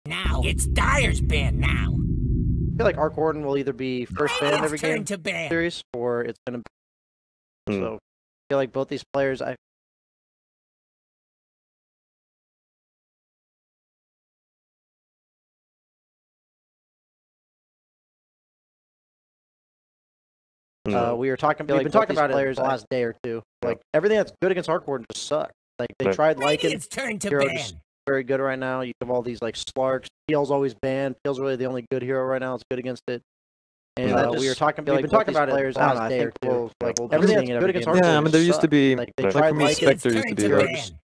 Now it's Dyer's ban now. I feel like Arc Warden will either be first ban every game series, or it's going to be. So I feel like both these players, we were talking. We've been talking about players the last day or two. Like everything that's good against Arc Warden just sucks. Like they tried Lycan. It's turn to Hero ban. just very good right now. You have all these like Slarks. Peel's always banned. Peel's really the only good hero right now that's good against it. And we were talking. We've been talking about players last day or two. Like everything that's good against Arc Warden. Yeah, I mean there used to be like they tried for me Spectre used to be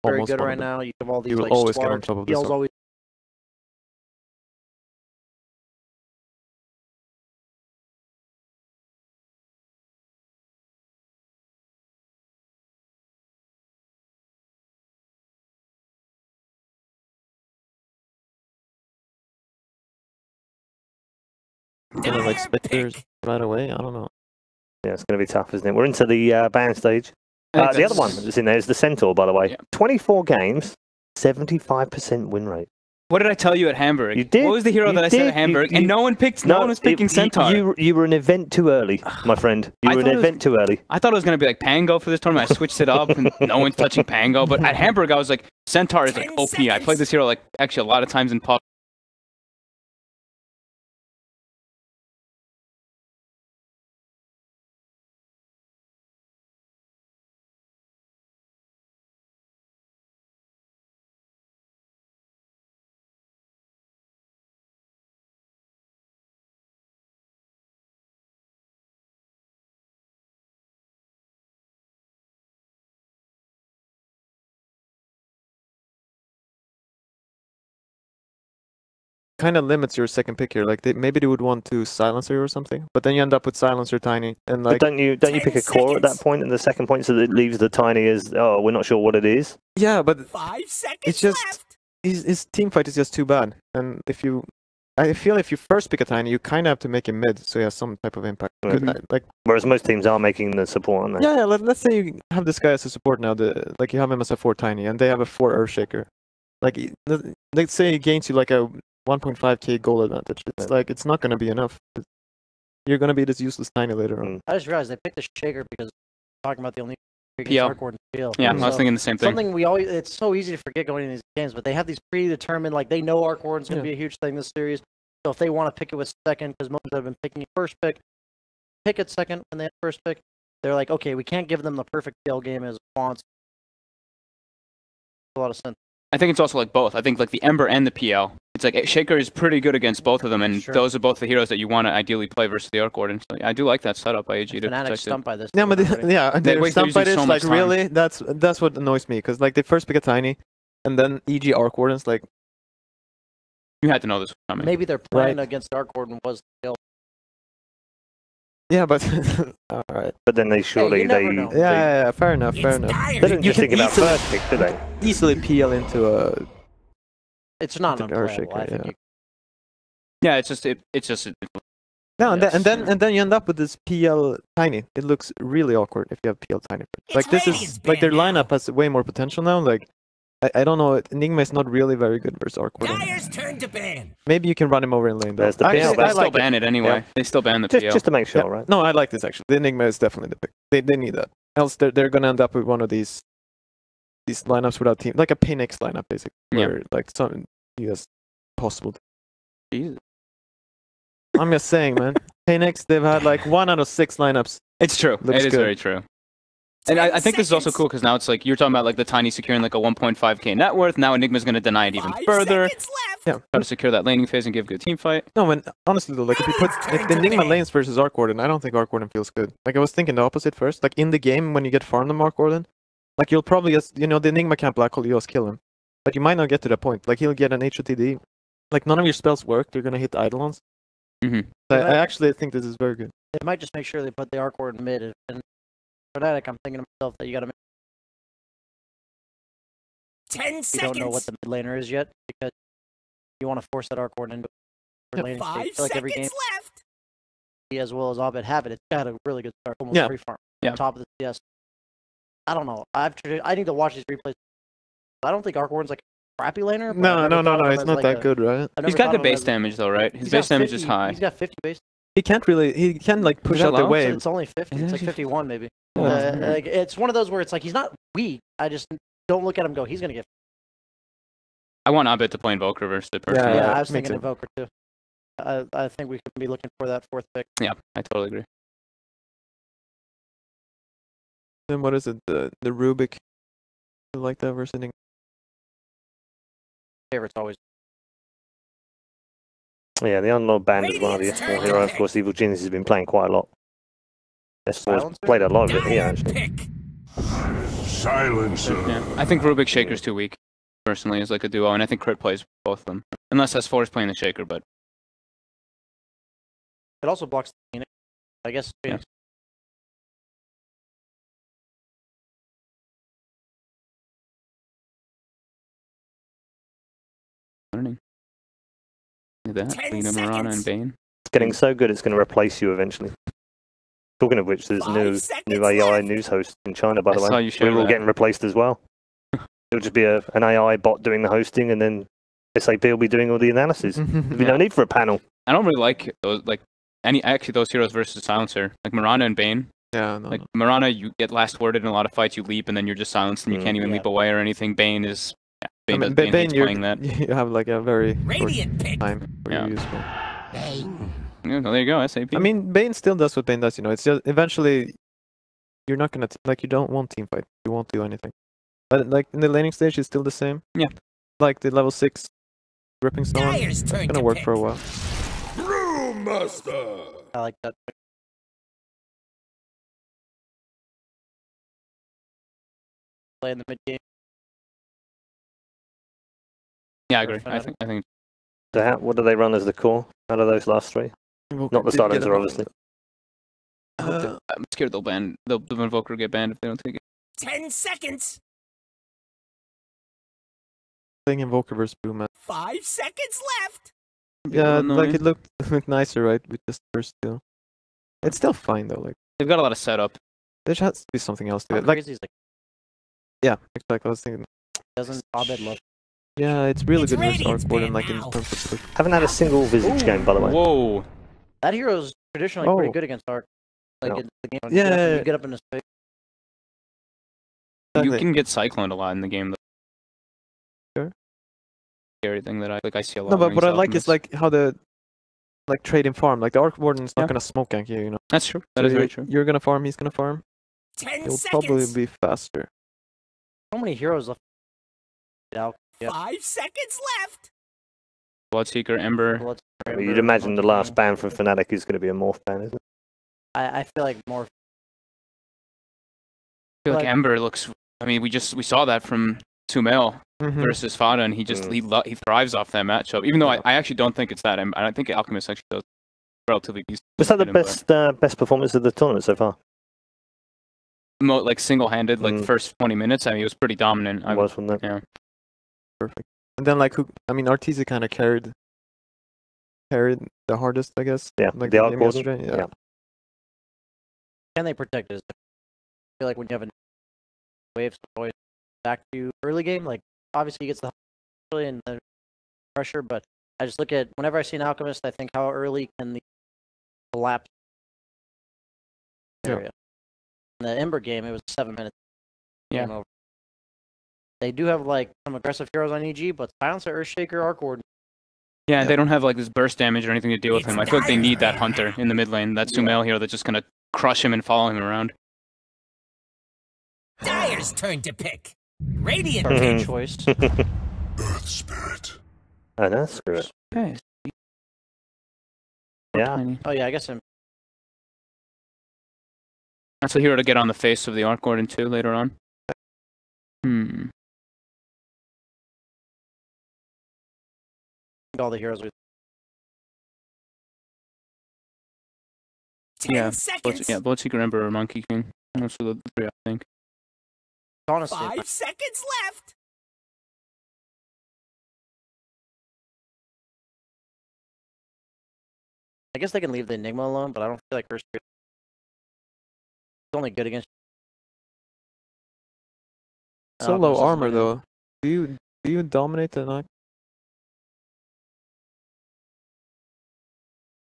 very good right now. You have all these like always get on Slarks. top of this. Peel's always. Gonna like Spectres right away. I don't know. Yeah, it's going to be tough, isn't it? We're into the ban stage. The other one that's in there is the Centaur, by the way. 24 games, 75% win rate. What did I tell you at Hamburg? You did. What was the hero that I said at Hamburg? And no one picked. No one was picking Centaur. You were an event too early, my friend. You were an event too early. I thought it was going to be like Pango for this tournament. I switched it up, and no one's touching Pango. But at Hamburg, I was like, Centaur is like OP. I played this hero like actually a lot of times in pub. Kind of limits your second pick here. Like maybe they would want to silencer or something, but then you end up with silencer tiny and like. But don't you pick a core at that point, and the second point, so that it leaves the tiny as we're not sure what it is. Yeah, but 5 seconds it's just left. his team fight is just too bad, and I feel if you first pick a tiny, you kind of have to make him mid, so he has some type of impact. Like whereas most teams are making the support, aren't they? Yeah. Let's say you have this guy as a support now. Like you have him as a 4 tiny, and they have a 4 Earthshaker. Like let's say he gains you like a 1.5k goal advantage. It's like it's not going to be enough. You're going to be this useless tiny later on. I just realized they picked the Shaker because talking about the only PL. Yeah, I was thinking the same thing. Something it's so easy to forget going into these games, but they have these predetermined, like they know Arc Warden's going to be a huge thing this series. So if they want to pick it with second, because most have been picking first pick it second when they have first pick, they're like, okay, we can't give them the perfect PL game as wants. A lot of sense. I think it's also like both. I think like the Ember and the PL. It's like Shaker is pretty good against both of them, and those are both the heroes that you want to ideally play versus the Arc Warden. So I do like that setup by AG to Fnatic stumped by this. Yeah, but they're stumped by this. So like really, that's what annoys me, because like they first pick a tiny, and then EG Arc Warden's like. You had to know this was coming. Maybe their plan against Arc Warden was the kill. Yeah, but all right. But then they surely yeah, fair enough. They didn't just think about first pick, did they? Easily PL into a. It's not an Earthshaker. Yeah, it's just. No, and then you end up with this PL tiny. It looks really awkward if you have PL tiny. Like this is like their lineup has way more potential now. Like I don't know. Enigma is not really very good versus Arc Warden. Dyer's turn to ban. Maybe you can run him over in lane though. They still ban it anyway. Yeah. They still ban the PL. Just to make sure, right? No, I like this actually. The Enigma is definitely the pick. They need that. Else they're gonna end up with one of these lineups without team, like a Phoenix lineup basically. Where like some yes possible. Jesus. I'm just saying, man. Phoenix, they've had like 1 out of 6 lineups. It's true. It is very true. And I think this is also cool because now it's like you're talking about like the tiny securing like a 1.5k net worth. Now Enigma's going to deny it even further. Yeah, try to secure that laning phase and give good team fight. No, and honestly though, like if the Enigma lanes versus Arc Warden, I don't think Arc Warden feels good. Like I was thinking the opposite first. Like in the game when you get farmed on Arc Warden, like you'll probably just the Enigma can't black hole, you just kill him. But you might not get to that point. Like he'll get an HOTD. Like none of your spells work. They're gonna hit the Eidolons. So I actually think this is very good. They might just make sure they put the Arc Warden mid, and for that, I'm thinking to myself that you got to make 10 seconds. You don't know what the mid laner is yet because you want to force that Arc Warden into laning. 5 I feel like every game, left. as well as Abed have it. It's got a really good start, almost free farm. Top of the CS. I don't know. I need to watch these replays. I don't think Arc Warden's like crappy laner. but No, I've no, never no, thought of no. him It's as, not like, that good, right? I've He's never got thought good of him base as- damage though, right? His he's base got damage 50 is high. He's got 50 base. He can't really. He can like push that out the low? wave. It's only 50. Is It's it like actually- 51 maybe. Oh, that's Like, it's one of those where it's like he's not weak. I just don't look at him and go, he's gonna get. I want Abed to play Invoker versus it Yeah, personally. Yeah, I was me thinking too. Invoker too. I think we could be looking for that 4th pick. Yeah, I totally agree. Then what is it? The Rubik. You like that versus Ning? Favorite's always. Yeah, the unload band is one of the S4 hero. Of course, Evil Genius has been playing quite a lot. S4's Silencer? played a lot of it here, Dire actually. pick. Silencer. Yeah, I think Rubik Shaker's too weak, personally, as like a duo, and I think Crit plays both of them. Unless S4 is playing the Shaker, but It also blocks the Phoenix. I guess Yeah. Phoenix. learning. Look at that. 10 Lena, Mirana, and seconds. Bane. It's getting so good, it's going to replace you eventually. Talking of which, there's 5 new seconds AI left. news host in China, by the I way. saw you share We're all that. getting replaced as well. It'll just be an AI bot doing the hosting, and then SAP will be doing all the analysis. There'll be no need for a panel. I don't really like those, like, actually those heroes versus Silencer. Like Mirana and Bane. Yeah, no. Like Mirana, you get last worded in a lot of fights, you leap, and then you're just silenced, and you can't even Yeah. leap away or anything. Bane is... Yeah, I Bane, mean, Bane hates you're, playing that. you have like a very short Radiant pick. time where Yeah. you're useful. Yeah, well, there you go, SAP. I mean, Bane still does what Bane does. You know, it's just eventually you're not gonna like you don't want team fight. You won't do anything. But like in the laning stage, it's still the same. Yeah. Like the level 6 gripping stone, Dire's it's turn gonna to work pick. for a while. Brewmaster. I like that. Play in the mid game. Yeah, I agree. Fnatic. I think So what do they run as the core out of those last three? Not the silencer, obviously. I'm scared they'll ban. The Invoker get banned if they don't take it. 10 seconds. Playing Invoker versus Boom. 5 seconds left. Yeah, No, like yeah. it looked nicer, right? With just first two. It's still fine though. Like They've got a lot of setup. there has to be something else to How it. Like crazy is like yeah, exactly. I was thinking. doesn't Abed love? Yeah, it's really It's good versus Radiant's Arcboard and banned like in now. terms of like, Haven't had a single Visage game, by the way. Whoa. That hero's traditionally pretty good against Arc. Like No. in the game, Yeah. you get up in his face. You Exactly. can get cycloned a lot in the game. Sure. Scary thing that I see a lot. No, of but Wings what I like Alchemists. is like how the like trading farm. Like the Arc Warden's not Yeah. gonna smoke gank you, you know. That's true. That So is very you're- true. You're gonna farm, he's gonna farm. 10 It'll seconds. probably be faster. So many heroes left. Out. Yeah. 5 seconds left. Bloodseeker, Ember. Blood- I mean, you'd imagine the last ban from Fnatic is going to be a morph ban, isn't it? I feel like more. I feel like Like- Ember looks. I mean, we saw that from Sumail Mhm. versus Fada, and he just he thrives off that matchup. Even though I actually don't think it's that. I don't think Alchemist actually does relatively decent. Was that the in it, but best performance of the tournament so far? like single-handed, like Mm. first 20 minutes? I mean, it was pretty dominant. It was, wasn't it? Yeah. Perfect. And then like who? I mean, Arteezy kind of carried the hardest, I guess. Yeah, Like the the Arc game Warden. yesterday. Yeah. Can they protect it? I feel like when you have a wave always back to early game, like obviously he gets the early and the pressure, but I just look at whenever I see an Alchemist, I think how early can the collapse Yeah. area. In the Ember game, it was 7 minutes. Yeah. Game over. They do have like some aggressive heroes on EG, but Silencer, Earthshaker, Arc Warden. Yeah, Yeah. they don't have like this burst damage or anything to deal with It's him. I feel like they Dire's need that banned hunter now. in the mid lane, that Sumail hero that's just gonna crush him and follow him around. Dire's turn to pick. Radiant Perfect pick. Mhm. choice. Earth Spirit. Oh, no, screw it. Okay. Yeah. Oh yeah, I guess him. That's a hero to get on the face of the Arc Warden too later on. All the heroes with 10 Yeah, seconds. Bloodseeker, Ember, or Monkey King. Those are the three, I think. honestly. 5 seconds left. I guess they can leave the Enigma alone, but I don't feel like Earthshaker. It's only good against. So low Alchemist is armor good. though. Do you Do you dominate the knock?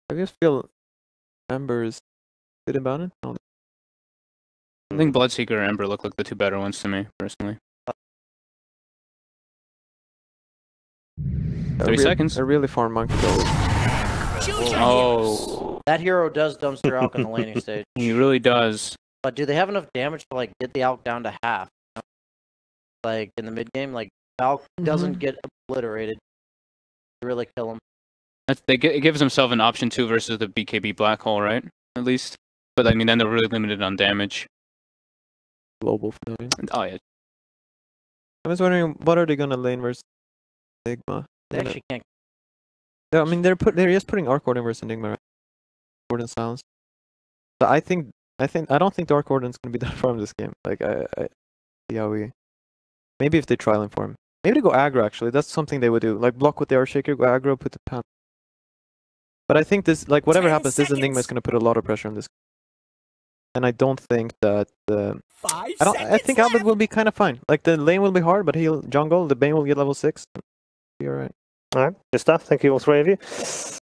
I just feel Ember is good about it. No. I think Bloodseeker or Ember look like the two better ones to me, personally. 3 seconds. They're really far monkey goals. Oh. That hero does dumpster alk on the laning stage. He really does. But do they have enough damage to like get the alk down to half? Like in the mid game, like alk doesn't get obliterated. You really kill him. It gives himself an option 2 versus the BKB Black Hole, right? At least. But I mean, then they're really limited on damage. Global for that. Oh, yeah. I was wondering, what are they gonna lane versus Enigma? They actually can't. I mean, they're just putting Arc Warden versus Enigma, right? Warden sounds. So I don't think the Arc Warden's gonna be that far in this game. Like I see how we. Maybe if they trial him for him. Maybe they go aggro. Actually, that's something they would do. Like block with the Earthshaker, go aggro, put the pan. But I think this, like whatever happens, this Enigma is gonna put a lot of pressure on this. And I don't think that. I think Albert will be kind of fine. Like the lane will be hard, but he'll jungle. The Bane will get level 6. Be alright. All right, good stuff. Thank you, all three of you.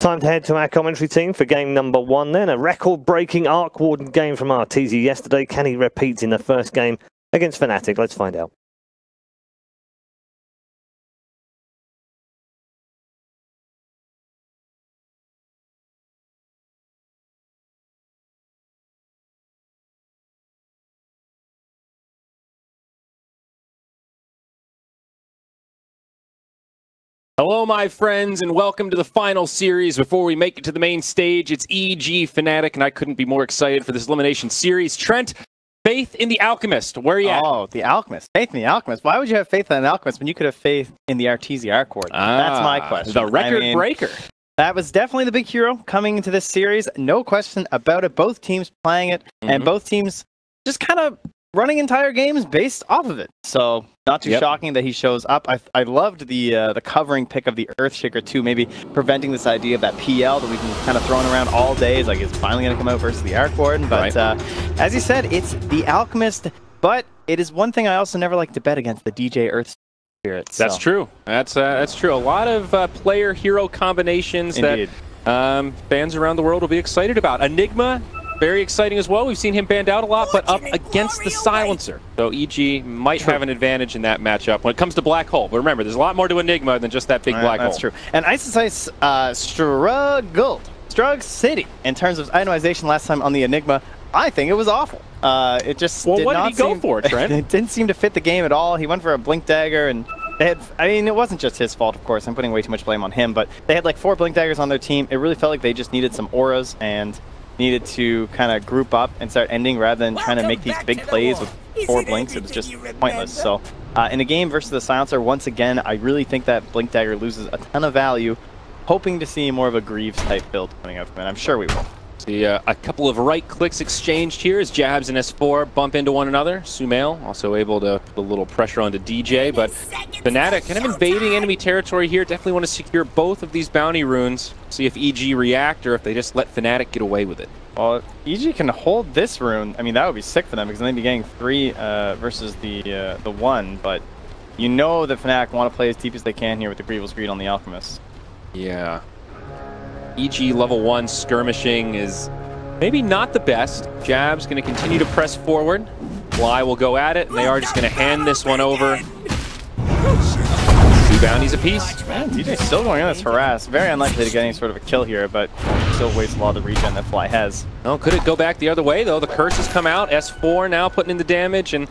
Time to head to our commentary team for game number 1 then. A record-breaking Arc Warden game from Arteezy yesterday. Can he repeat in the first game against Fnatic? Let's find out. Hello, my friends, and welcome to the final series. Before we make it to the main stage, it's EG Fnatic, and I couldn't be more excited for this elimination series. Trent, faith in the Alchemist. Where are you at? Oh, the Alchemist. Faith in the Alchemist. Why would you have faith in an Alchemist when you could have faith in the Arteezy Arc Warden? That's my question. The record breaker. That was definitely the big hero coming into this series. No question about it. Both teams playing it, and both teams just kind of running entire games based off of it. So not too shocking that he shows up. I loved the covering pick of the Earthshaker too, maybe preventing this idea of that PL that we've been kind of throwing around all day. Is like it's finally going to come out versus the Arc Warden. But as you said, it's the Alchemist. But it is one thing I also never like to bet against, the DJ Earth Spirit. So. That's true. That's true. A lot of player-hero combinations that fans around the world will be excited about. Enigma, very exciting as well. We've seen him banned out a lot, but up against the Silencer. So EG might have an advantage in that matchup when it comes to Black Hole. But remember, there's a lot more to Enigma than just that big Black Hole. That's true. And Ice struggled City in terms of itemization last time on the Enigma. I think it was awful. It just what did he go for, Trent? It didn't seem to fit the game at all. He went for a Blink Dagger, and they had, I mean, it wasn't just his fault, of course. I'm putting way too much blame on him, but they had like 4 Blink Daggers on their team. It really felt like they just needed some auras and needed to kind of group up and start ending rather than trying to make these big plays with 4 blinks. It was just pointless. So in a game versus the Silencer, once again, I really think that Blink Dagger loses a ton of value. Hoping to see more of a Greaves type build coming out from it. I'm sure we will. See a couple of right clicks exchanged here as Jabs and S4 bump into one another. Sumail also able to put a little pressure onto DJ, but Fnatic kind of invading enemy territory here. Definitely want to secure both of these bounty runes. See if EG react or if they just let Fnatic get away with it. Well, EG can hold this rune. I mean, that would be sick for them because then they'd be getting 3 versus the 1. But you know that Fnatic want to play as deep as they can here with the Grievous Greed on the Alchemist. Yeah. EG level 1 skirmishing is maybe not the best. Jab's going to continue to press forward. Fly will go at it, and they are just going to hand this one over. 2 bounties apiece. Man, DJ's still going on this harass. Very unlikely to get any sort of a kill here, but still wastes a lot of the regen that Fly has. Oh, could it go back the other way, though? The curse has come out. S4 now putting in the damage, and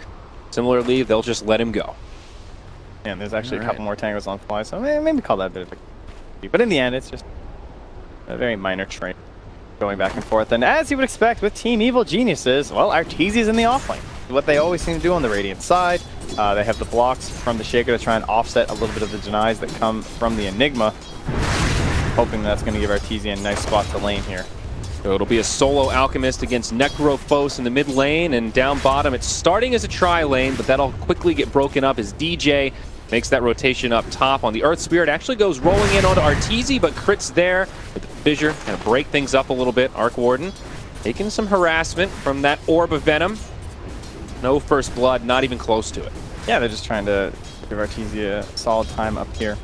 similarly, they'll just let him go. And there's actually a couple more tangles on Fly, so maybe call that a bit of a... But in the end, it's just a very minor trade going back and forth. And as you would expect with Team Evil Geniuses, well, Arteezy's in the offlane. What they always seem to do on the Radiant side. They have the blocks from the Shaker to try and offset a little bit of the denies that come from the Enigma. Hoping that's going to give Arteezy a nice spot to lane here. So it'll be a solo Alchemist against Necrophos in the mid lane, and down bottom it's starting as a tri-lane, but that'll quickly get broken up as DJ makes that rotation up top on the Earth Spirit. Actually goes rolling in onto Arteezy, but crits there with the fissure. Kind of break things up a little bit. Arc Warden taking some harassment from that Orb of Venom. No first blood, not even close to it. Yeah, they're just trying to Give Artesia a solid time up here.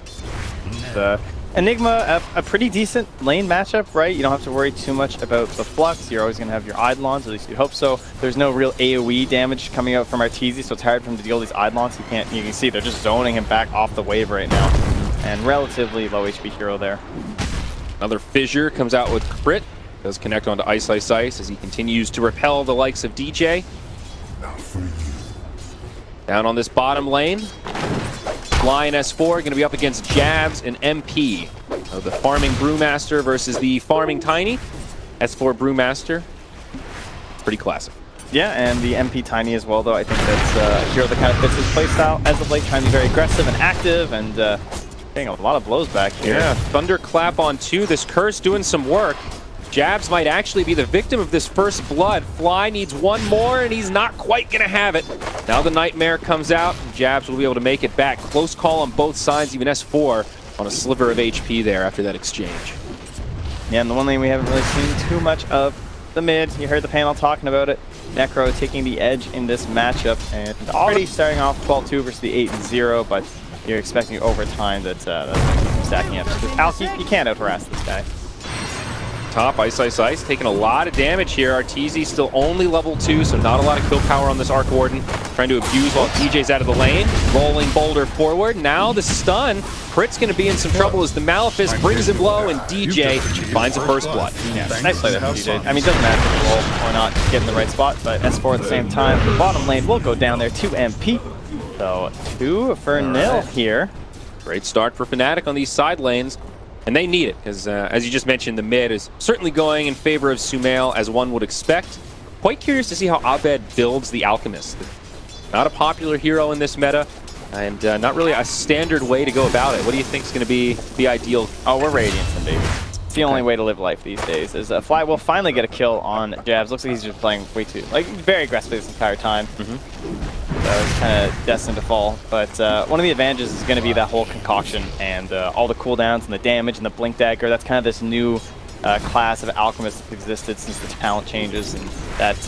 The Enigma, a pretty decent lane matchup, right? You don't have to worry too much about the flux. You're always going to have your Eidolons, at least you hope so. There's no real AoE damage coming out from Artesia, so it's hard for him to deal these Eidolons. You can see they're just zoning him back off the wave right now. And relatively low HP hero there. Another Fissure comes out with crit. Does connect onto Ice Ice Ice as he continues to repel the likes of DJ. Down on this bottom lane. Lion S4 going to be up against Jabs and MP. The farming Brewmaster versus the farming Tiny. S4 Brewmaster. Pretty classic. Yeah, and the MP Tiny as well, though. I think that's a hero that kind of fits his playstyle as of late, trying to be very aggressive and active and getting a lot of blows back here. Yeah, Thunderclap on 2. This curse doing some work. Jabs might actually be the victim of this first blood. Fly needs one more, and he's not quite going to have it. Now the Nightmare comes out, and Jabs will be able to make it back. Close call on both sides, even S4 on a sliver of HP there after that exchange. Yeah, and the one lane we haven't really seen too much of, the mid. You heard the panel talking about it. Necro taking the edge in this matchup, and already starting off 12-2 versus the 8-0, but you're expecting over time that that's going to keep stacking up. Alki, you can't out-harass this guy. Top, Ice Ice Ice, taking a lot of damage here. Arteezy still only level 2, so not a lot of kill power on this Arc Warden. Trying to abuse while DJ's out of the lane. Rolling Boulder forward. Now the stun. Crit's going to be in some trouble as the Malefice brings him low, and DJ finds a first blood. Yeah, nice play there from DJ. I mean, it doesn't matter if you roll or not, get in the right spot, but S4 at the same time. The bottom lane will go down there to MP. So 2 for nil here. Great start for Fnatic on these side lanes. And they need it, because as you just mentioned, the mid is certainly going in favor of Sumail, as one would expect. Quite curious to see how Abed builds the Alchemist. Not a popular hero in this meta, and not really a standard way to go about it. What do you think is going to be the ideal? Oh, we're Radiance, baby. It's the only way to live life these days. Is Fly will finally get a kill on Jabs. Looks like he's just playing way too, very aggressively this entire time. So it's kind of destined to fall. But one of the advantages is going to be that whole concoction and all the cooldowns and the damage and the blink dagger. That's kind of this new class of alchemists that's existed since the talent changes, and that's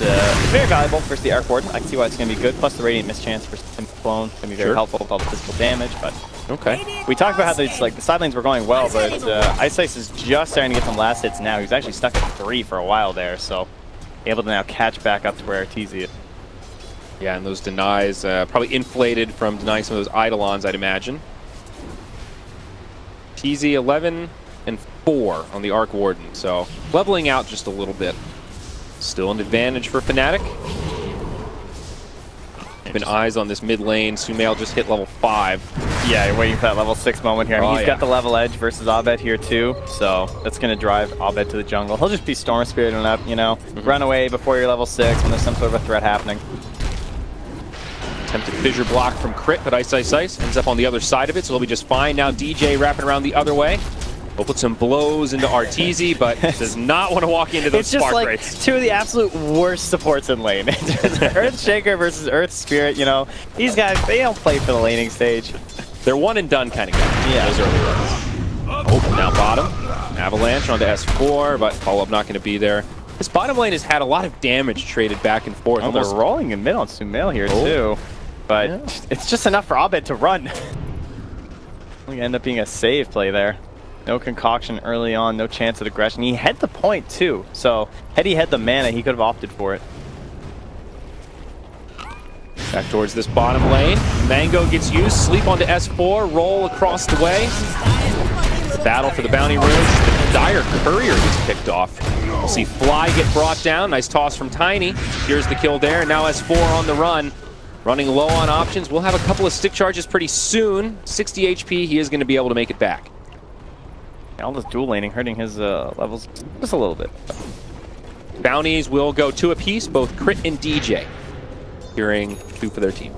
very valuable versus the Arc Warden. I can see why it's going to be good. Plus the Radiant Mischance for Clone can be very helpful with all the physical damage. But okay, we talked about how the side lanes were going well, but Ice Ice is just starting to get some last hits now. He's actually stuck at 3 for a while there, so able to now catch back up to where Arteezy is. Yeah, and those denies probably inflated from denying some of those Eidolons, I'd imagine. TZ 11 and 4 on the Arc Warden, so leveling out just a little bit. Still an advantage for Fnatic. Been eyes on this mid lane. Sumail just hit level 5. Yeah, you're waiting for that level 6 moment here. I mean, he's got the level edge versus Abed here too, so that's going to drive Abed to the jungle. He'll just be Storm Spiriting up, you know, run away before you're level 6 when there's some sort of a threat happening. Attempted fissure block from Crit, but Ice Ice Ice ends up on the other side of it, so he'll be just fine. Now DJ wrapping around the other way. We'll put some blows into Arteezy, but does not want to walk into those spark rates. It's just like 2 of the absolute worst supports in lane. Earthshaker versus Earth Spirit, you know, these guys, they don't play for the laning stage. They're one and done kind of guys. Yeah. Those early runs. Oh, now bottom. Avalanche onto S4, but follow-up not going to be there. This bottom lane has had a lot of damage traded back and forth. Oh, they're rolling in mid on Sumail here too. But it's just enough for Abed to run. We end up being a save play there. No concoction early on, no chance of aggression. He had the point too, so had he had the mana, he could have opted for it. Back towards this bottom lane. Mango gets used, sleep onto S4, roll across the way. Battle for the bounty runes. The Dire Courier gets picked off. We'll see Fly get brought down. Nice toss from Tiny. Here's the kill there. Now S4 on the run. Running low on options. We'll have a couple of stick charges pretty soon. 60 HP. He is going to be able to make it back. All this dual laning hurting his levels just a little bit. Bounties will go 2 apiece, both Crit and DJ. Securing 2 for their team.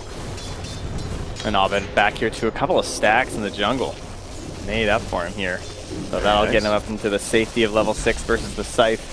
And Abed back here to a couple of stacks in the jungle. Made up for him here. So that'll get him up into the safety of level 6 versus the Scythe.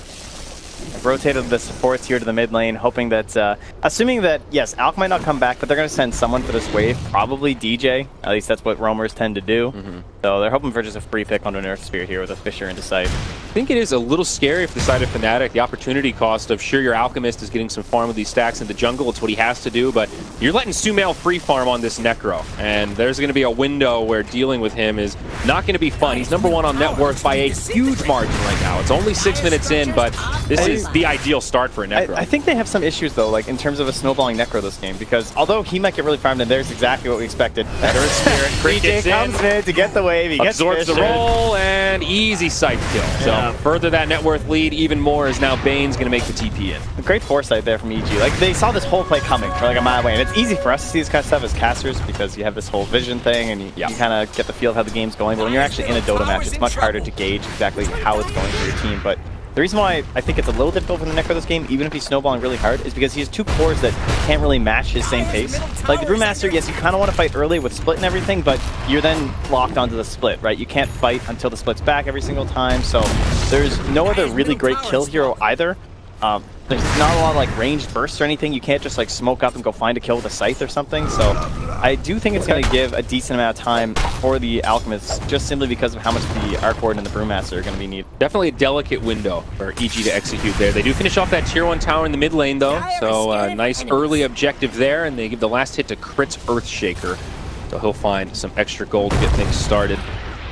I've rotated the supports here to the mid lane, hoping that, assuming that, yes, Alk might not come back, but they're going to send someone for this wave, probably DJ. At least that's what roamers tend to do. So they're hoping for just a free pick on an Earth Spirit here with a Fissure into sight. I think it is a little scary if the side of Fnatic, the opportunity cost of sure your Alchemist is getting some farm with these stacks in the jungle. It's what he has to do, but you're letting Sumail free farm on this Necro. And there's going to be a window where dealing with him is not going to be fun. He's #1 on net worth by a huge margin right now. It's only 6 minutes in, but this is the ideal start for a Necro. I think they have some issues though, like in terms of a snowballing Necro this game, because although he might get really farmed, and there's exactly what we expected. That Earth Spirit, DJ comes in to get the wave, he gets absorbs the roll, and easy sight kill. So further that net worth lead even more as now Bane's going to make the TP in. Great foresight there from EG. Like they saw this whole play coming for like a mile away, and it's easy for us to see this kind of stuff as casters because you have this whole vision thing and you kind of get the feel of how the game's going. But when you're actually in a Dota match, it's much harder to gauge exactly how it's going for your team. But the reason why I think it's a little difficult for the Necro this game, even if he's snowballing really hard, is because he has 2 cores that can't really match his same pace. Like the Brewmaster, yes, you kind of want to fight early with split and everything, but you're then locked onto the split, right? You can't fight until the split's back every single time, so there's no other really great kill hero either. There's not a lot of like ranged bursts or anything. You can't just like smoke up and go find a kill with a scythe or something. So I do think it's going to give a decent amount of time for the Alchemists, just simply because of how much the Arc Warden and the Brewmaster are going to be needed. Definitely a delicate window for EG to execute there. They do finish off that tier 1 tower in the mid lane though, so nice early objective there, and they give the last hit to Crit's Earthshaker. So he'll find some extra gold to get things started.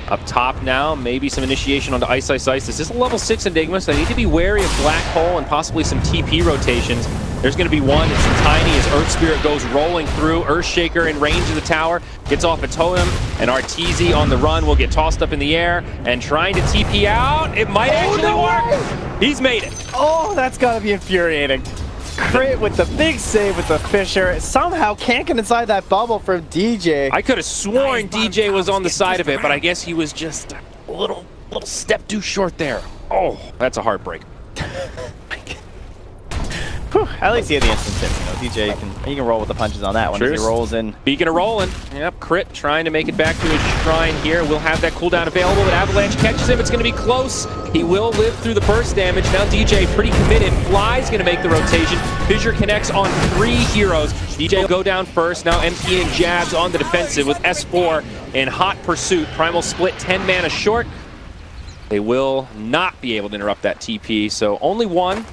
Up top now, maybe some initiation onto Ice Ice Ice. This is a level 6 Enigma, so they need to be wary of Black Hole and possibly some TP rotations. There's going to be one. It's tiny as Earth Spirit goes rolling through. Earthshaker in range of the tower, gets off a totem, and Arteezy on the run will get tossed up in the air and trying to TP out. It might actually work. He's made it. Oh, that's got to be infuriating. Crit with the big save with the Fissure. Somehow can't get inside that bubble from DJ. I could have sworn DJ was on the side of it, but I guess he was just a little step too short there. Oh, that's a heartbreak. Whew, at least he had the instant tip. You know, DJ he can roll with the punches on that one as he rolls in. Beacon of rolling. Yep, Crit trying to make it back to his shrine here. We'll have that cooldown available, but Avalanche catches him. It's going to be close. He will live through the burst damage. Now DJ pretty committed. Fly's going to make the rotation. Fissure connects on 3 heroes. DJ will go down first. Now MP and Jabs on the defensive with S4 in hot pursuit. Primal split 10 mana short. They will not be able to interrupt that TP, so only 1.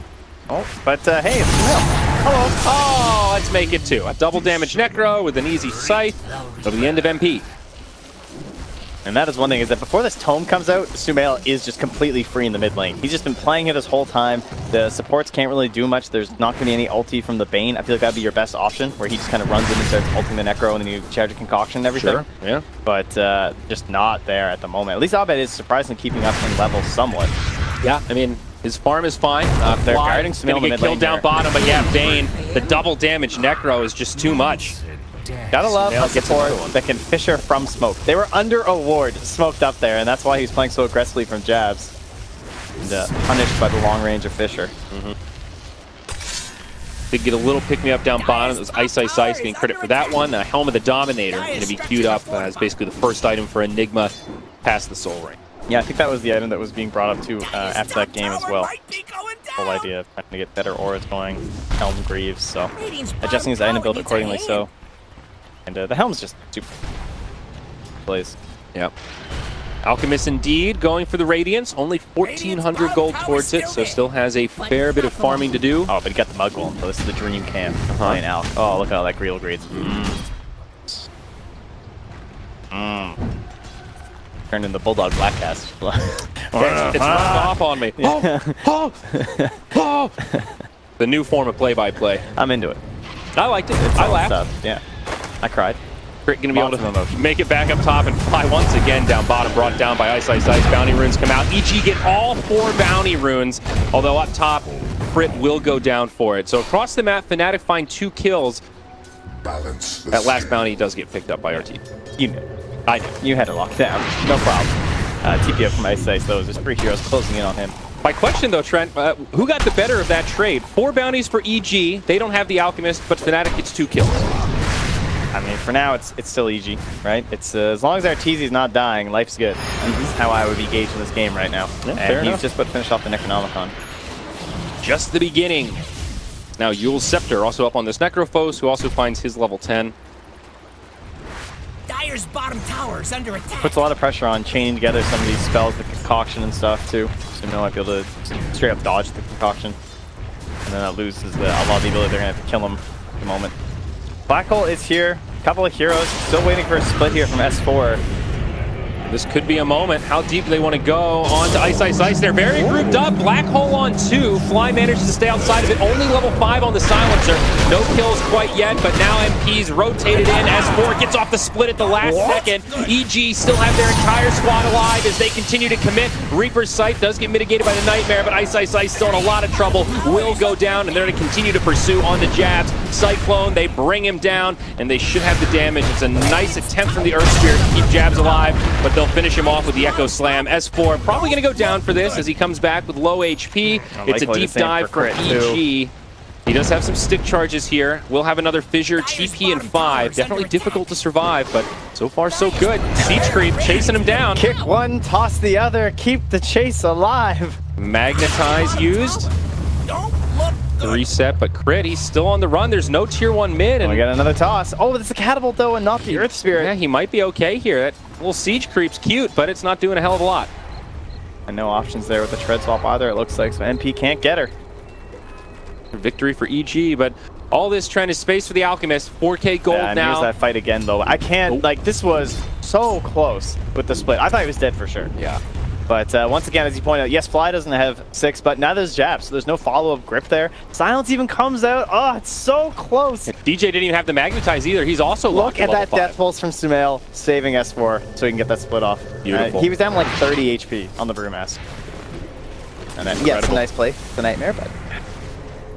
Oh, but hey, it's Sumail. Hello. Oh, let's make it 2. A double damage Necro with an easy scythe over the end of MP. And that is one thing, is that before this tome comes out, Sumail is just completely free in the mid lane. He's just been playing it this whole time. The supports can't really do much. There's not going to be any ulti from the Bane. I feel like that'd be your best option, where he just kind of runs in and starts ulting the Necro, and then you charge a concoction and everything. Sure, yeah. But just not there at the moment. At least Abed is surprisingly keeping up in level somewhat. Yeah, I mean, his farm is fine. They're guarding Sumail in the mid lane killed down bottom, but yeah, Bane, the double damage Necro is just too much. Gotta love a support that can Fissure from smoke. They were under a ward, smoked up there, and that's why he's playing so aggressively from Jabs. And punished by the long range of Fissure. Did get a little pick-me-up down bottom. It was Ice Ice Ice getting credit for that one. Helm of the Dominator going to be queued up as basically the first item for Enigma past the Soul Ring. Yeah, I think that was the item that was being brought up too after that game as well. Whole idea of trying to get better auras going, Helm Greaves, so adjusting his item build accordingly. So, and the Helm's just super plays. Yep. Alchemist indeed going for the Radiance. Only 1,400 gold towards it, so still has a fair bit of farming to do. Oh, but he got the Mud Golem, so this is the dream camp playing Alch. Oh, look at all that Greal Greeds. Turned into Bulldog Blackcast. It's rubbed off on me. The new form of play-by-play. I'm into it. I liked it. It's I laughed. Yeah, I cried. Crit going to be able to make it back up top and fly once again down bottom, brought down by Ice Ice Ice. Bounty runes come out. EG get all 4 bounty runes, although up top, Crit will go down for it. So across the map, Fnatic find 2 kills. That last bounty does get picked up by RT. You knew. I knew. You had it locked down. No problem. TP up from Ice Ice, though. There's 3 heroes closing in on him. My question, though, Trent, who got the better of that trade? 4 bounties for EG. They don't have the Alchemist, but Fnatic gets 2 kills. I mean, for now, it's still EG, right? It's as long as Arteezy's not dying, life's good. And this is how I would be gauging this game right now. Yeah, and he's just about to finish off the Necronomicon. Just the beginning. Now, Yule's Scepter also up on this Necrophos, who also finds his level 10. Radiant's bottom tower's under attack. Puts a lot of pressure on chaining together some of these spells, the concoction and stuff too. So Sumail might be able to straight up dodge the concoction. And then that loses a lot of the ability. They're going to have to kill him at the moment. Black Hole is here. A couple of heroes. Still waiting for a split here from S4. This could be a moment. How deep do they want to go? On to Ice Ice Ice. They're very grouped up. Black Hole on 2. Fly manages to stay outside of it. Only level 5 on the silencer. No kills quite yet, but now MP's rotated in. S4 gets off the split at the last second. EG still have their entire squad alive as they continue to commit. Reaper's Sight does get mitigated by the Nightmare, but Ice Ice Ice still in a lot of trouble. Will go down, and they're going to continue to pursue on the jabs. Cyclone, they bring him down, and they should have the damage. It's a nice attempt from the Earth Spirit to keep jabs alive, but they'll finish him off with the Echo Slam. S4 probably going to go down for this as he comes back with low HP. It's a deep dive from EG. He does have some stick charges here. We'll have another Fissure, TP, and 5. Definitely difficult to survive, but so far so good. Siege Creep chasing him down. Kick one, toss the other, keep the chase alive. Magnetize used. The reset, but Crit, he's still on the run. There's no tier 1 mid. And we got another toss. Oh, it's a catapult though, and not the Earth Spirit. Yeah, he might be okay here. That little Siege Creep's cute, but it's not doing a hell of a lot. And no options there with the Tread Swap either, it looks like, so MP can't get her. Victory for EG, but all this trend is space for the Alchemist. 4K gold and now. Here's that fight again, though. I can't, like, this was so close with the split. I thought he was dead for sure. Yeah. But once again, as you pointed out, yes, Fly doesn't have 6, but neither does Jab, so there's no follow-up grip there. Silence even comes out. Oh, it's so close. DJ didn't even have to magnetize either. He's also look at that 5. Death Pulse from Sumail, saving S4 so he can get that split off. Beautiful. He was down like 30 HP on the Brewmaster. And then, yeah, it's a nice play, the Nightmare, but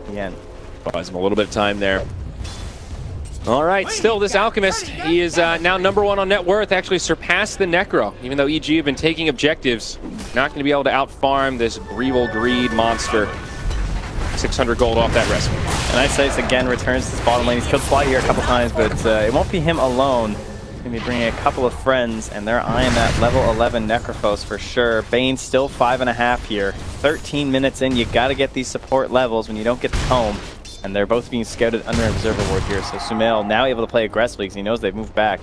again. Buys him a little bit of time there. All right, still this Alchemist, he is now #1 on net worth, actually surpassed the Necro, even though EG have been taking objectives. Not going to be able to outfarm this Brevel Greed monster. 600 gold off that rescue. And Ice Ice again returns to his bottom lane. He's killed Fly here a couple times, but it won't be him alone. He's going to be bringing a couple of friends, and they're eyeing that level 11 Necrophos for sure. Bane still 5.5 here. 13 minutes in, you got to get these support levels when you don't get the comb. And they're both being scouted under an observer ward here. So Sumail now able to play aggressively because he knows they've moved back.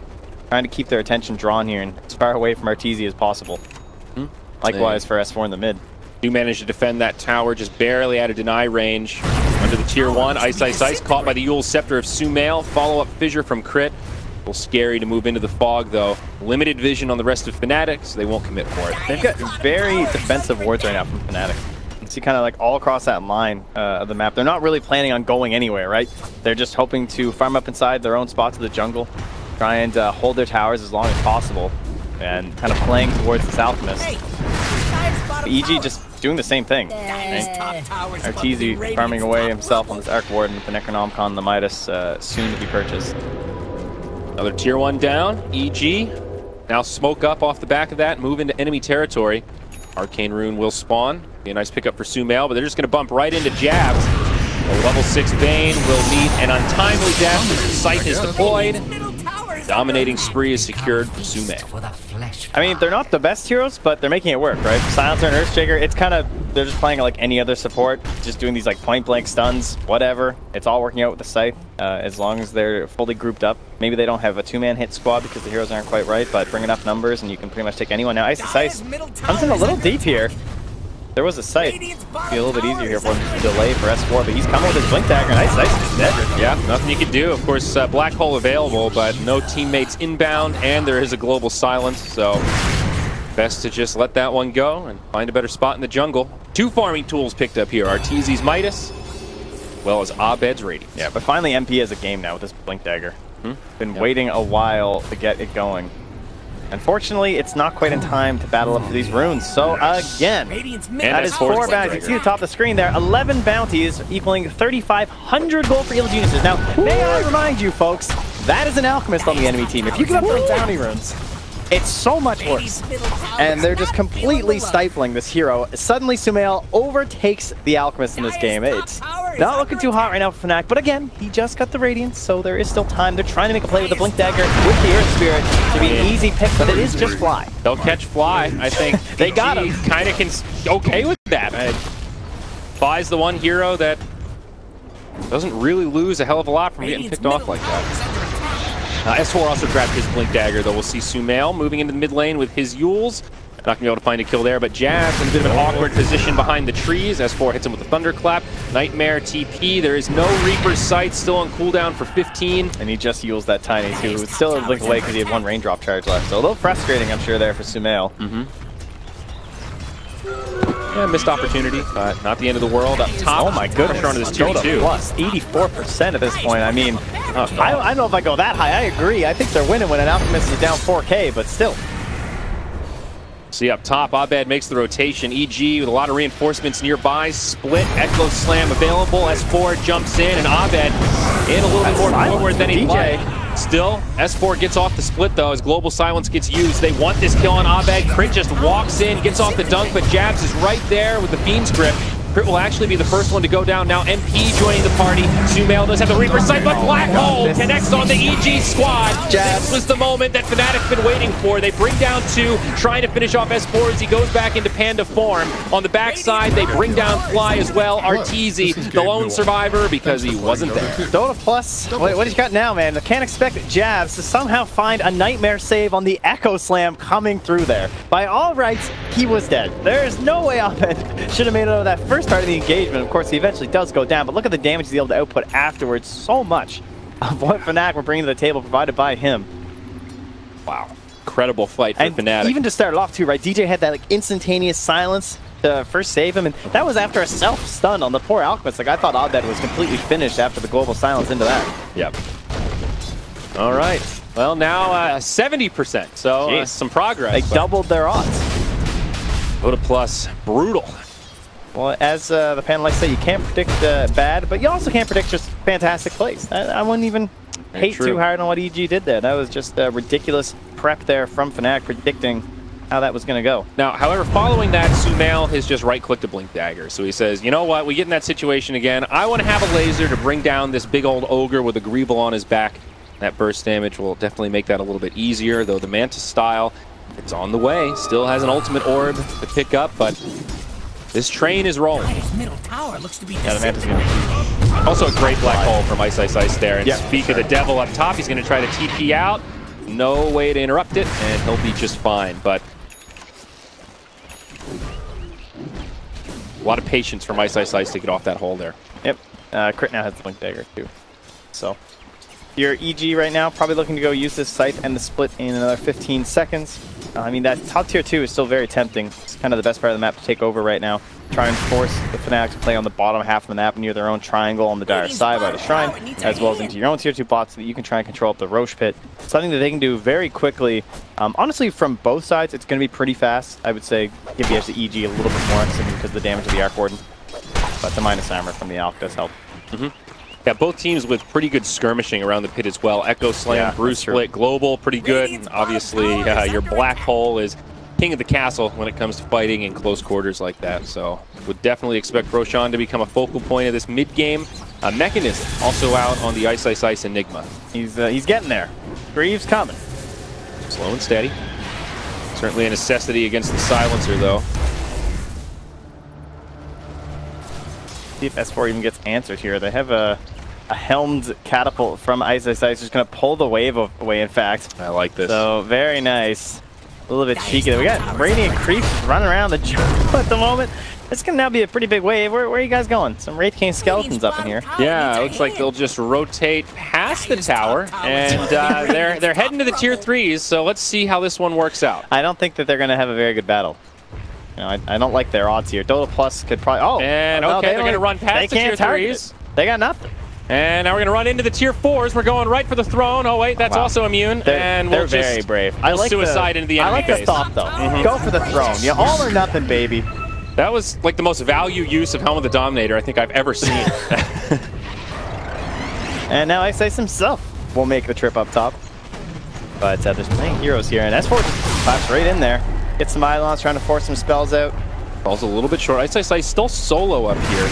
Trying to keep their attention drawn here and as far away from Arteezy as possible. Likewise for S4 in the mid. Do manage to defend that tower just barely out of deny range. Under the tier 1, Ice Ice Ice caught by the Yule Scepter of Sumail. Follow-up Fissure from Crit. A little scary to move into the fog though. Limited vision on the rest of Fnatic, so they won't commit for it. They've got very defensive wards right now from Fnatic. You see kind of like all across that line of the map. They're not really planning on going anywhere, right? They're just hoping to farm up inside their own spots of the jungle, try and hold their towers as long as possible, and kind of playing towards this Alchemist. EG just doing the same thing. Arteezy farming away himself on this Arc Warden with the Necronomicon and the Midas soon to be purchased. Another tier 1 down. EG now smoke up off the back of that, move into enemy territory. Arcane Rune will spawn. Be a nice pickup for Sumail, but they're just going to bump right into jabs. A level 6 Bane will meet an untimely death as the Scythe is deployed. Dominating spree is secured for Sumail. I mean, they're not the best heroes, but they're making it work, right? Silencer and Earthshaker, it's kind of, they're just playing like any other support, just doing these like point-blank stuns, whatever. It's all working out with the Scythe, as long as they're fully grouped up. Maybe they don't have a 2-man hit squad because the heroes aren't quite right, but bring enough numbers and you can pretty much take anyone. Now, Ice Ice comes in a little deep here. There was a Scythe. Be a little bit easier here for him to delay for S4, but he's coming with his Blink Dagger, and Ice Ice is dead. Yeah, nothing you can do. Of course, Black Hole available, but no teammates inbound, and there is a global silence, so best to just let that one go and find a better spot in the jungle. 2 farming tools picked up here. Arteezy's Midas, as well as Abed's Radiance. Yeah, but finally MP has a game now with this Blink Dagger. Been waiting a while to get it going. Unfortunately, it's not quite in time to battle up to these runes. So again, that is 4 bounties. You can see the top of the screen there. 11 bounties equaling 3,500 gold for Ill Geniuses. Now, may I remind you folks, that is an Alchemist on the enemy team. If you give up those bounty runes, it's so much worse. And they're just completely stifling this hero. Suddenly, Sumail overtakes the Alchemist in this game. It's not looking too hot right now for Fnatic, but again, he just got the Radiance, so there is still time. They're trying to make a play with the Blink Dagger with the Earth Spirit to be an easy pick, but it is just Fly. They'll catch Fly, I think. They got him. Kind of can okay with that. Fly's the one hero that doesn't really lose a hell of a lot from getting picked off like that. S4 also grabbed his Blink Dagger, though. We'll see Sumail moving into the mid lane with his Yules. Not going to be able to find a kill there, but Jazz in a bit of an awkward position behind the trees. S4 hits him with a Thunderclap. Nightmare TP. There is no Reaper's Sight, still on cooldown for 15. And he just used that Tiny too. It's still a blink away because he had one raindrop charge left. So a little frustrating, I'm sure, there for Sumail. Yeah, missed opportunity, but not the end of the world. Up top, oh my goodness, pressure onto this tier 2. Plus 84% at this point. I mean, I don't know if I go that high. I agree. I think they're winning when an Alchemist is down 4K, but still. See up top, Abed makes the rotation. EG with a lot of reinforcements nearby. Split, Echo Slam available. S4 jumps in, and Abed in a little bit more forward than he'd like. Still, S4 gets off the split though as Global Silence gets used. They want this kill on Abed. Crit just walks in, gets off the dunk, but Jabs is right there with the Fiend's Grip. Crit will actually be the first one to go down. Now MP joining the party. Sumail does have the Reaper Sight, but Black Hole connects on the EG squad. This was the moment that Fnatic's been waiting for. They bring down 2, trying to finish off S4 as he goes back into Panda form. On the backside, they bring down Fly as well. Arteezy, the lone survivor, because he wasn't there. Dota Plus, what he's got now, man? I can't expect Jabs to somehow find a Nightmare save on the Echo Slam coming through there. By all rights, he was dead. There is no way Abed should have made it out of that first part of the engagement. Of course, he eventually does go down, but look at the damage he's able to output afterwards. So much of what Fnatic were bringing to the table provided by him. Wow. Incredible fight for Fnatic. Even to start it off too, right? DJ had that like instantaneous silence to first save him, and that was after a self-stun on the poor Alchemist. Like, I thought Abed was completely finished after the Global Silence into that. Yep. All right. Well, now 70%, so some progress. They doubled their odds. Dota Plus, brutal. Well, as the panel likes to say, you can't predict bad, but you also can't predict just fantastic plays. I wouldn't even hate too hard on what EG did there. That was just a ridiculous prep there from Fnatic, predicting how that was going to go. Now, however, following that, Sumail has just right-clicked a Blink Dagger. So he says, you know what, we get in that situation again. I want to have a laser to bring down this big old ogre with a Greeble on his back. That burst damage will definitely make that a little bit easier, though the Mantis style, it's on the way. Still has an ultimate orb to pick up, but this train is rolling. Middle tower looks to be the Mantis also a great black hole from Ice there. And speak of the devil up top, he's going to try to TP out. No way to interrupt it, and he'll be just fine. But a lot of patience from Ice to get off that hole there. Yep. Crit now has the Blink Dagger too. So your EG right now probably looking to go use this Scythe and the split in another 15 seconds. I mean, that top tier 2 is still very tempting. It's kind of the best part of the map to take over right now. Try and force the Fnatic to play on the bottom half of the map near their own triangle on the dire side by the shrine, as well as into your own tier 2 bots so that you can try and control up the Roche pit. Something that they can do very quickly. Honestly, from both sides, it's going to be pretty fast. I would say give the edge to EG a little bit more simply because of the damage of the Arc Warden. But the minus armor from the Alch does help. Yeah, both teams with pretty good skirmishing around the pit as well. Echo Slam, Bruce Split, Global, pretty good. And obviously, your Black Hole is king of the castle when it comes to fighting in close quarters like that. So, would definitely expect Roshan to become a focal point of this mid-game. Mechanism also out on the Ice Enigma. He's getting there. Greaves coming. Slow and steady. Certainly a necessity against the Silencer, though. See if S4 even gets answered here. They have a helmed catapult from Ice. Just going to pull the wave away, in fact. I like this. So, very nice. A little bit cheeky. We got Radiant Creeps running around the jungle at the moment. It's going to now be a pretty big wave. Where are you guys going? Some Wraith King skeletons up in here. Yeah, it looks like they'll just rotate past the tower, and they're heading to the tier 3s, so let's see how this one works out. I don't think that they're going to have a very good battle. You know, I don't like their odds here. Dota Plus could probably... Oh! And okay, they're going to run past the tier 3s. They got nothing. And now we're going to run into the tier 4s. We're going right for the throne. Oh, wait, that's also immune. And we'll they're just very brave. I like suicide into the enemy base. I like the thought, though. Go for the throne. You all or nothing, baby. That was like the most value use of Helm of the Dominator I think I've ever seen. And now Ice himself will make the trip up top. But there's plenty of heroes here, and S4 just claps right in there. Gets some Eidolons, trying to force some spells out. Falls a little bit short. Ice still solo up here.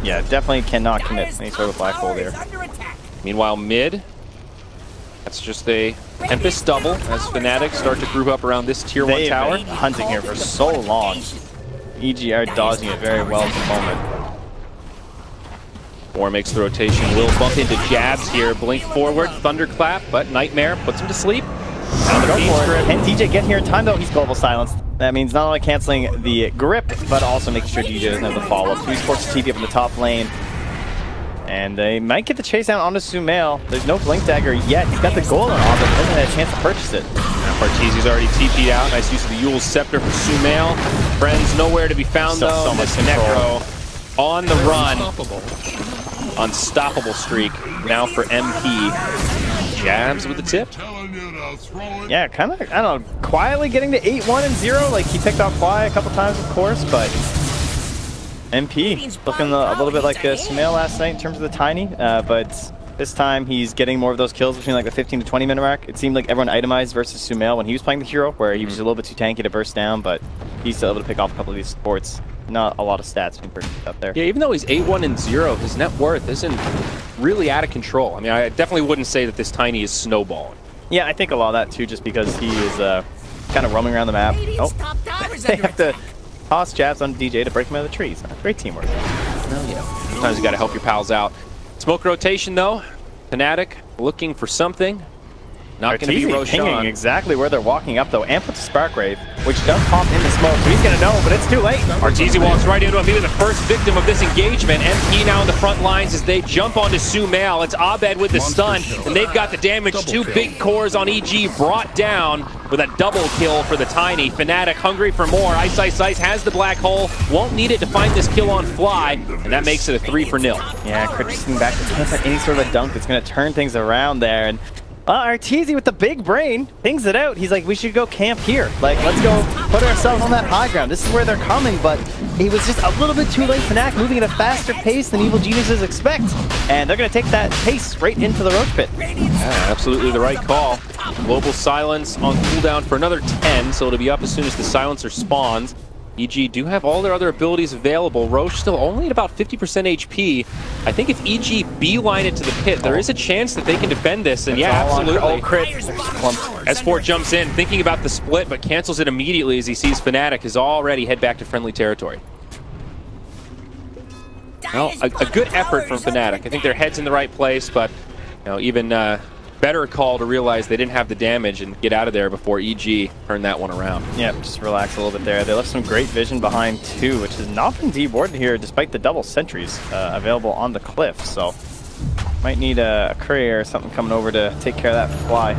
Yeah, definitely cannot commit any sort of black hole there. Meanwhile, mid, that's just a Tempest double as Fnatic start to group up around this tier 1 tower. They've been hunting here for so long. EG are dodging it very well at the moment. Moore makes the rotation. Will bump into jabs here. Blink forward, thunderclap, but Nightmare puts him to sleep. Now the Go feed for it. strip. Can DJ get here in time though? He's global silenced. That means not only canceling the grip, but also making sure DJ doesn't have the follow-up. So he's forced to TP up in the top lane. And they might get the chase down onto Sumail. There's no Blink Dagger yet. He's got the gold on but hasn't had a chance to purchase it. Partizi's already TP'd out. Nice use of the Yule's Scepter for Sumail. Friends nowhere to be found though. So much Necro on the run. Unstoppable streak now for MP. Jabs with the tip. Yeah, kind of, I don't know, quietly getting to 8-1 and 0. Like, he picked off Fly a couple times, of course, but MP looking a little bit like Sumail last night in terms of the Tiny, but this time he's getting more of those kills between like the 15 to 20 minute mark. It seemed like everyone itemized versus Sumail when he was playing the hero, where he was a little bit too tanky to burst down, but he's still able to pick off a couple of these supports. Not a lot of stats being purchased up there. Yeah, even though he's 8-1 and 0, his net worth isn't really out of control. I mean, I definitely wouldn't say that this Tiny is snowballing. Yeah, I think a lot of that too, just because he is kind of roaming around the map. Oh, they have to toss jabs on DJ to break him out of the trees. Great teamwork. Well, you know, sometimes you got to help your pals out. Smoke rotation though. Fnatic looking for something. Not going to be pinging Roshan. exactly where they're walking up though, and puts a Spark Wave, which does pop into smoke, so he's going to know, but it's too late. Arteezy walks right into him, maybe the first victim of this engagement. MP now in the front lines as they jump onto Sumail. It's Abed with the stun, and they've got the damage. Two big cores on EG brought down with a double kill for the Tiny. Fnatic hungry for more. Ice has the black hole, won't need it to find this kill on Fly, and that makes it a 3-0. Yeah, Crit just coming back to any sort of a dunk that's going to turn things around there, and Arteezy with the big brain thinks it out. He's like, we should go camp here. Like, let's go put ourselves on that high ground. This is where they're coming, but he was just a little bit too late. Fnatic moving at a faster pace than Evil Geniuses expect. And they're going to take that pace right into the Roach Pit. Yeah, absolutely the right call. Global Silence on cooldown for another 10, so it'll be up as soon as the Silencer spawns. EG do have all their other abilities available. Roche still only at about 50% HP. I think if EG beeline it to the pit, there is a chance that they can defend this. And yeah, absolutely. Crit. S4 jumps in, thinking about the split, but cancels it immediately as he sees Fnatic is already head back to friendly territory. Well, a good effort from Fnatic. I think their head's in the right place, but you know, even better call to realize they didn't have the damage and get out of there before EG turned that one around. Yeah, just relax a little bit there. They left some great vision behind too, which has not been dewarded here despite the double sentries available on the cliff. So might need a courier or something coming over to take care of that Fly.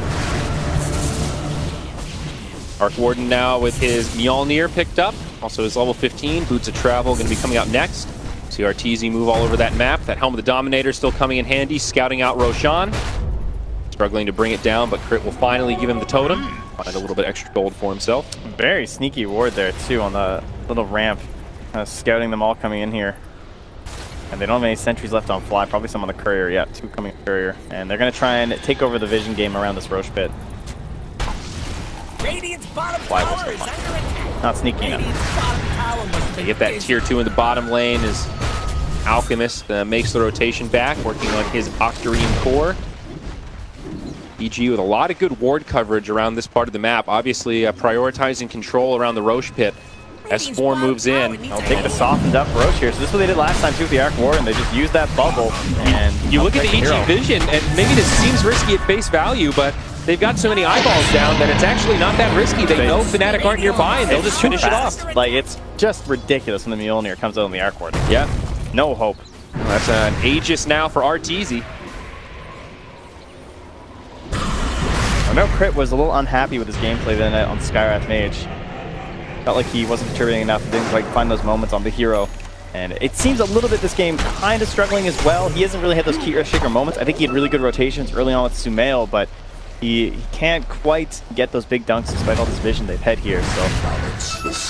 Arc Warden now with his Mjolnir picked up. Also his level 15, Boots of Travel going to be coming out next. See Arteezy move all over that map. That Helm of the Dominator still coming in handy, scouting out Roshan. Struggling to bring it down, but Crit will finally give him the totem. Find a little bit extra gold for himself. Very sneaky ward there too on the little ramp. Scouting them all coming in here. And they don't have any sentries left on Fly, probably some on the courier. Yeah, 2 coming courier. And they're going to try and take over the vision game around this Roche pit. Fly will still find. Not sneaky enough. They get that tier 2 in the bottom lane as Alchemist makes the rotation back, working on his Octarine core. EG with a lot of good ward coverage around this part of the map. Obviously prioritizing control around the Roche pit. S4 moves in. I'll take the softened up Roche here. So this is what they did last time too with the Arc Warden. They just used that bubble. And you look at the EG vision, and maybe this seems risky at face value, but they've got so many eyeballs down that it's actually not that risky. They know Fnatic aren't nearby, and they'll just finish it off. Like, it's just ridiculous when the Mjolnir comes out on the Arc Warden. Yeah. No hope. Well, that's an Aegis now for Arteezy. I know Crit was a little unhappy with his gameplay the other night on Skywrath Mage. Felt like he wasn't contributing enough, didn't quite find those moments on the hero. And it seems a little bit this game kind of struggling as well. He hasn't really had those key shaker moments. I think he had really good rotations early on with Sumail, but he can't quite get those big dunks despite all this vision they've had here. So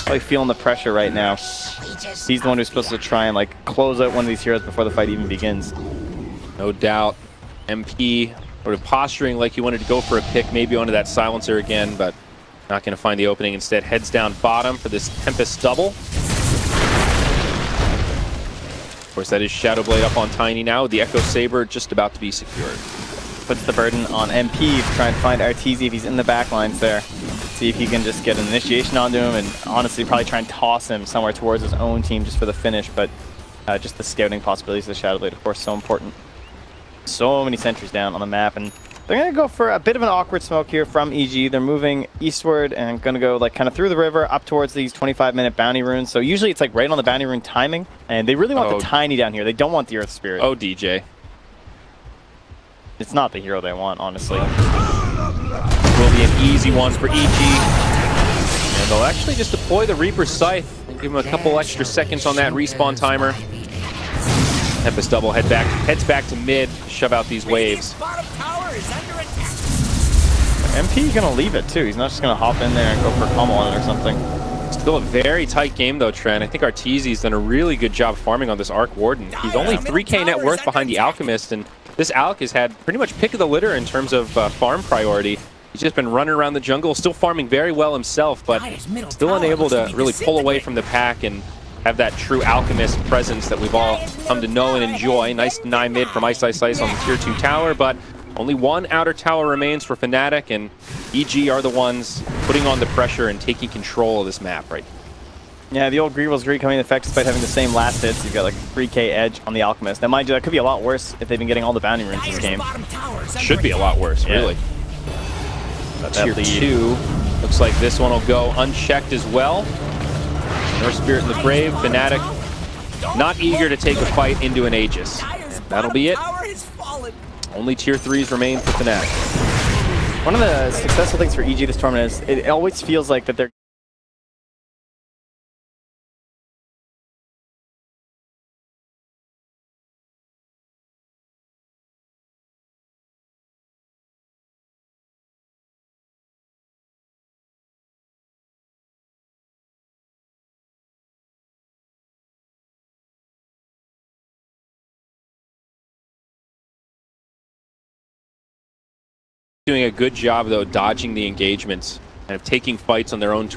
probably feeling the pressure right now. He's the one who's supposed to try and like close out one of these heroes before the fight even begins. No doubt. MP sort of posturing like he wanted to go for a pick, maybe onto that silencer again, but not going to find the opening. Instead, heads down bottom for this Tempest double. Of course, that is Shadow Blade up on Tiny now, with the Echo Saber just about to be secured. Puts the burden on MP to try and find Arteezy if he's in the backlines there. See if he can just get an initiation onto him, and honestly probably try and toss him somewhere towards his own team just for the finish, but Just the scouting possibilities of the Shadow Blade, of course, so important. So many sentries down on the map, and they're going to go for a bit of an awkward smoke here from EG. They're moving eastward and going to go like kind of through the river up towards these 25-minute bounty runes. So usually it's like right on the bounty rune timing, and they really want the tiny down here. They don't want the Earth Spirit. Oh, DJ. It's not the hero they want, honestly. Will be an easy one for EG. And they'll actually just deploy the Reaper Scythe and give him a couple extra seconds on that respawn timer. Tempest Double heads back to mid, shove out these waves. MP gonna leave it too. He's not just gonna hop in there and go for a pummel on it or something. Still a very tight game though, Trent. I think Arteezy's done a really good job farming on this Arc Warden. He's only 3k net worth behind the Alchemist, and this Alch has had pretty much pick of the litter in terms of farm priority. He's just been running around the jungle, still farming very well himself, but still unable to really pull away from the pack and have that true Alchemist presence that we've all come to know and enjoy. Nice deny mid from Ice Ice Ice on the tier 2 tower, but only one outer tower remains for Fnatic, and EG are the ones putting on the pressure and taking control of this map right now. Yeah, the old Greevil's Greed coming into effect despite having the same last hits. You've got like 3k edge on the Alchemist. Now mind you, that could be a lot worse if they've been getting all the bounty runes this game. Should be a lot worse, really. Tier 2, looks like this one will go unchecked as well. North Spirit in the Brave, Fnatic not eager to take a fight into an Aegis. And that'll be it. Only tier 3s remain for Fnatic. One of the successful things for EG this tournament is it always feels like that they're doing a good job though dodging the engagements and taking fights on their own terms.